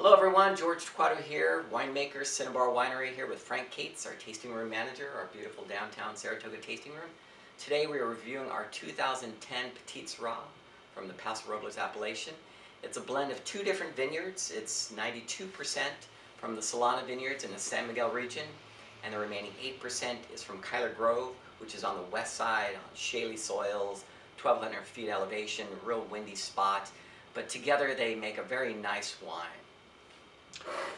Hello everyone, George Torquato here, winemaker, Cinnabar Winery here with Frank Cates, our tasting room manager, our beautiful downtown Saratoga tasting room. Today we are reviewing our 2010 Petite Sirah from the Paso Robles appellation. It's a blend of two different vineyards. It's 92% from the Solana vineyards in the San Miguel region, and the remaining 8% is from Kyler Grove, which is on the west side on shaly soils, 1,200 feet elevation, real windy spot, but together they make a very nice wine.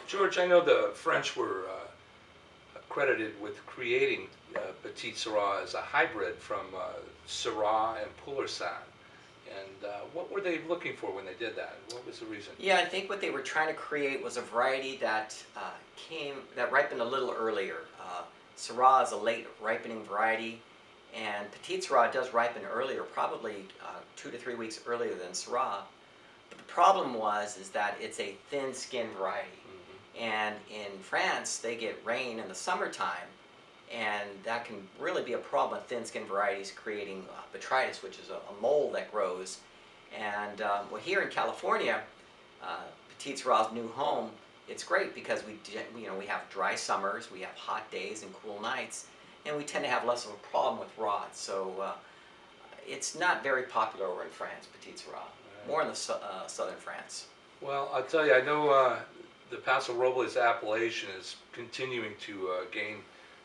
George, I know the French were credited with creating Petite Sirah as a hybrid from Syrah and Pouilly. And what were they looking for when they did that? What was the reason? Yeah, I think what they were trying to create was a variety that ripened a little earlier. Syrah is a late ripening variety, and Petite Sirah does ripen earlier, probably 2 to 3 weeks earlier than Syrah. But the problem is that it's a thin-skinned variety. And in France, they get rain in the summertime, and that can really be a problem with thin-skinned varieties creating botrytis, which is a mold that grows. And well, here in California, Petite Sirah's new home, it's great because we have dry summers, we have hot days and cool nights, and we tend to have less of a problem with rot. So it's not very popular over in France, Petite Sirah. More in the southern France. Well, I'll tell you, I know the Paso Robles appellation is continuing to gain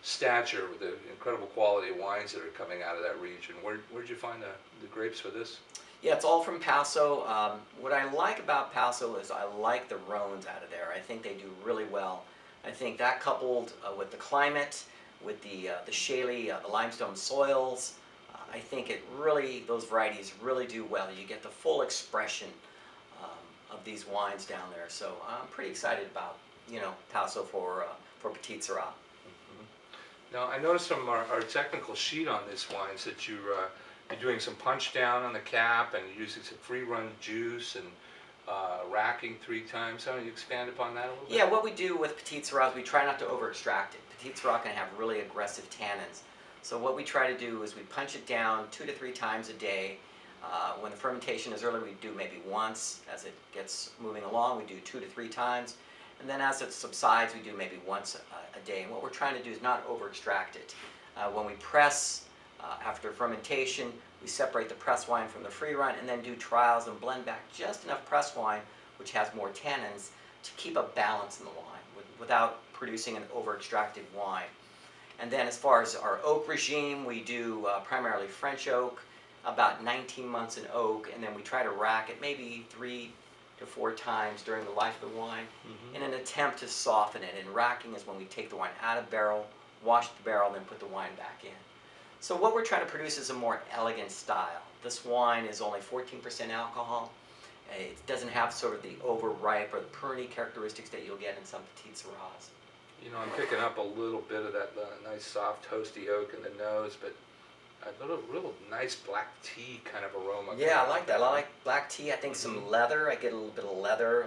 stature with the incredible quality of wines that are coming out of that region. Where'd you find the grapes for this? Yeah, it's all from Paso. What I like about Paso is I like the Rhones out of there. I think they do really well. I think that coupled with the climate, with the shaly, the limestone soils, I think those varieties really do well. You get the full expression of these wines down there. So I'm pretty excited about, Paso for Petite Sirah. Now, I noticed from our technical sheet on this wines that you're doing some punch down on the cap and you're using some free run juice and racking 3 times. How do you expand upon that a little bit? Yeah, what we do with Petite Sirah is we try not to over extract it. Petite Sirah can have really aggressive tannins. So what we try to do is we punch it down 2 to 3 times a day. When the fermentation is early, we do maybe once. As it gets moving along, we do 2 to 3 times. And then as it subsides, we do maybe once a day. And what we're trying to do is not over extract it. When we press after fermentation, we separate the press wine from the free run and then do trials and blend back just enough press wine, which has more tannins, to keep a balance in the wine without producing an over extracted wine. And then as far as our oak regime, we do primarily French oak, about 19 months in oak, and then we try to rack it maybe 3 to 4 times during the life of the wine in an attempt to soften it. And racking is when we take the wine out of barrel, wash the barrel, then put the wine back in. So what we're trying to produce is a more elegant style. This wine is only 14% alcohol. It doesn't have sort of the overripe or the pruny characteristics that you'll get in some Petite Sirahs. You know, I'm picking up a little bit of that nice soft toasty oak in the nose, but a real nice black tea kind of aroma. Yeah, I like that. I like black tea. I think some leather. I get a little bit of leather.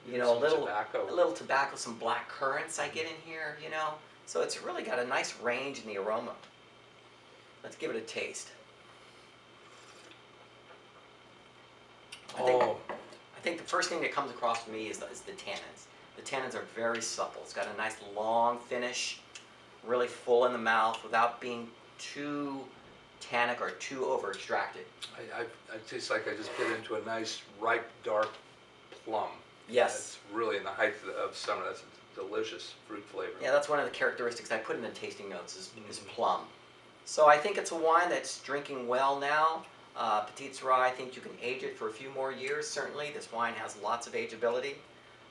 You know, a little tobacco, some black currants I get in here, So it's really got a nice range in the aroma. Let's give it a taste. I think the first thing that comes across to me is the tannins. The tannins are very supple. It's got a nice long finish, really full in the mouth without being too tannic or too over extracted. I taste like I just bit into a nice ripe dark plum. Yes. It's really in the height of summer. That's a delicious fruit flavor. Yeah, that's one of the characteristics I put in the tasting notes is plum. So I think it's a wine that's drinking well now. Petite Sirah, I think you can age it for a few more years, certainly. This wine has lots of ageability.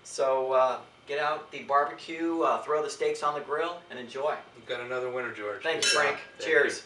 So get out the barbecue, throw the steaks on the grill, and enjoy. You've got another winner, George. Thank you, Frank. Cheers.